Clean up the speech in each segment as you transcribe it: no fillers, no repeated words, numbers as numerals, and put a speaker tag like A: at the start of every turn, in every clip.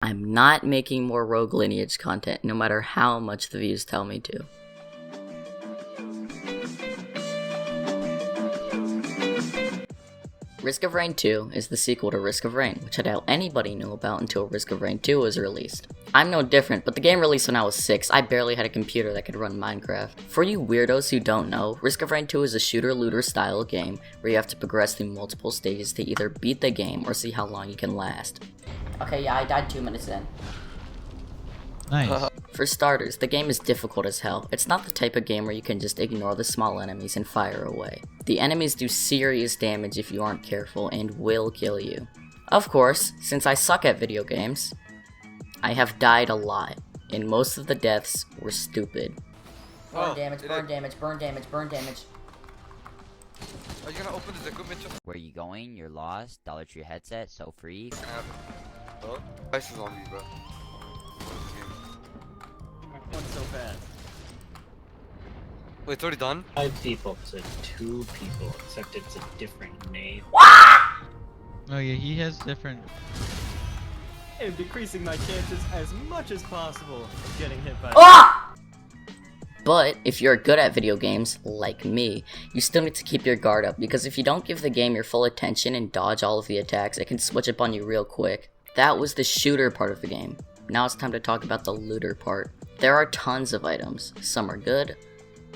A: I'm not making more Rogue Lineage content, no matter how much the views tell me to. Risk of Rain 2 is the sequel to Risk of Rain, which I doubt anybody knew about until Risk of Rain 2 was released. I'm no different, but the game released when I was 6, I barely had a computer that could run Minecraft. For you weirdos who don't know, Risk of Rain 2 is a shooter-looter style game where you have to progress through multiple stages to either beat the game or see how long you can last. Okay, yeah, I died 2 minutes in.
B: Nice.
A: For starters, the game is difficult as hell. It's not the type of game where you can just ignore the small enemies and fire away. The enemies do serious damage if you aren't careful and will kill you. Of course, since I suck at video games, I have died a lot, and most of the deaths were stupid. Burn damage, burn damage, burn damage, burn damage.
C: Are you gonna open this equipment just—
D: Where you going? You're lost. Dollar Tree headset, so free.
C: Oh, Ice is on me, bro.
E: What's so fast?
C: Wait, it's already done?
F: 5 people to 2 people, except it's a different name.
B: Oh yeah, he has different.
E: I am decreasing my chances as much as possible of getting hit by.
A: But if you're good at video games, like me, you still need to keep your guard up, because if you don't give the game your full attention and dodge all of the attacks, it can switch up on you real quick. That was the shooter part of the game. Now it's time to talk about the looter part. There are tons of items. Some are good,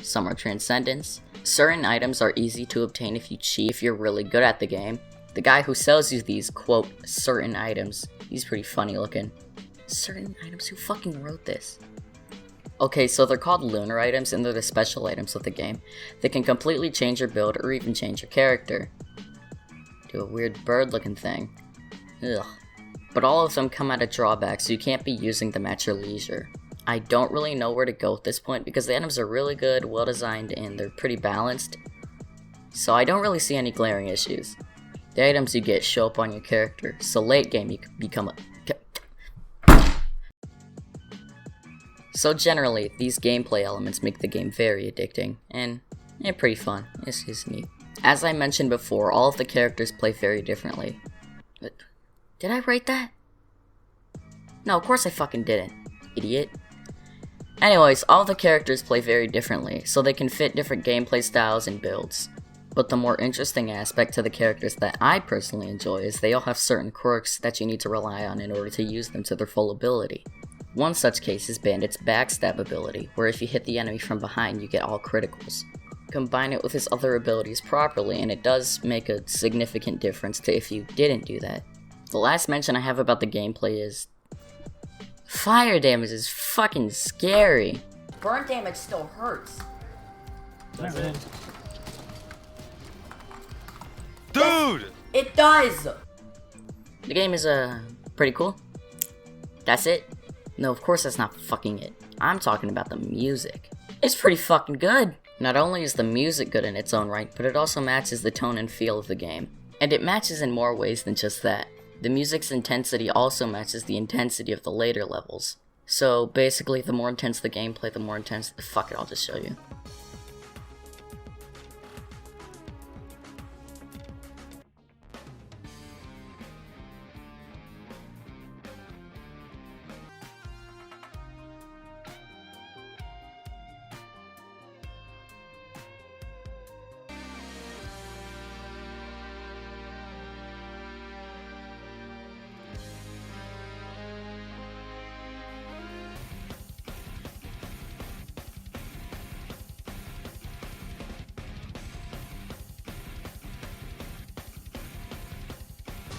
A: some are transcendence. Certain items are easy to obtain if you cheat, if you're really good at the game. The guy who sells you these, quote, certain items, he's pretty funny looking. Certain items? Who fucking wrote this? Okay, so they're called lunar items, and they're the special items of the game. They can completely change your build or even change your character. Do a weird bird looking thing. Ugh. But all of them come at a drawback, so you can't be using them at your leisure. I don't really know where to go at this point because the items are really good, well designed, and they're pretty balanced. So I don't really see any glaring issues. The items you get show up on your character, so late game you can become a... So generally, these gameplay elements make the game very addicting, and pretty fun. It's just neat. As I mentioned before, all of the characters play very differently. But did I write that? No, of course I fucking didn't, idiot. Anyways, all the characters play very differently, so they can fit different gameplay styles and builds. But the more interesting aspect to the characters that I personally enjoy is they all have certain quirks that you need to rely on in order to use them to their full ability. One such case is Bandit's backstab ability, where if you hit the enemy from behind you get all criticals. Combine it with his other abilities properly and it does make a significant difference to if you didn't do that. The last mention I have about the gameplay is fire damage is fucking scary. Burn damage still hurts.
E: That's it.
C: Dude!
A: It does! The game is, pretty cool. That's it? No, of course that's not fucking it. I'm talking about the music. It's pretty fucking good. Not only is the music good in its own right, but it also matches the tone and feel of the game. And it matches in more ways than just that. The music's intensity also matches the intensity of the later levels. So basically, the more intense the gameplay, the more intense... Fuck it, I'll just show you.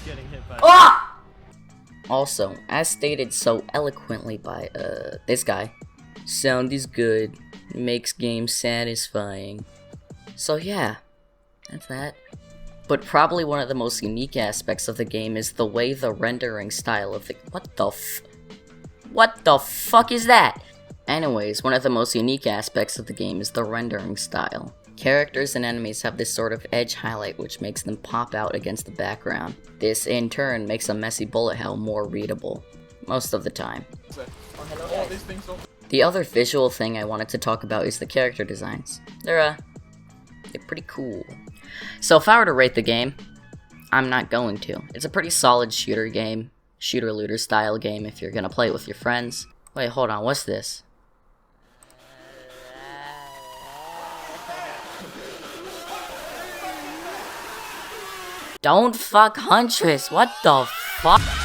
E: Getting hit by.
A: Also, as stated so eloquently by, this guy, sound is good, makes games satisfying. So yeah, that's that. But probably one of the most unique aspects of the game is the way the rendering style of the— What the fuck is that? Anyways, one of the most unique aspects of the game is the rendering style. Characters and enemies have this sort of edge highlight which makes them pop out against the background. This in turn makes a messy bullet hell more readable, most of the time. The other visual thing I wanted to talk about is the character designs. They're pretty cool. So if I were to rate the game, I'm not going to. It's a pretty solid shooter game. shooter looter style game if you're gonna play it with your friends. Wait, hold on, what's this? Don't fuck Huntress, what the fuck?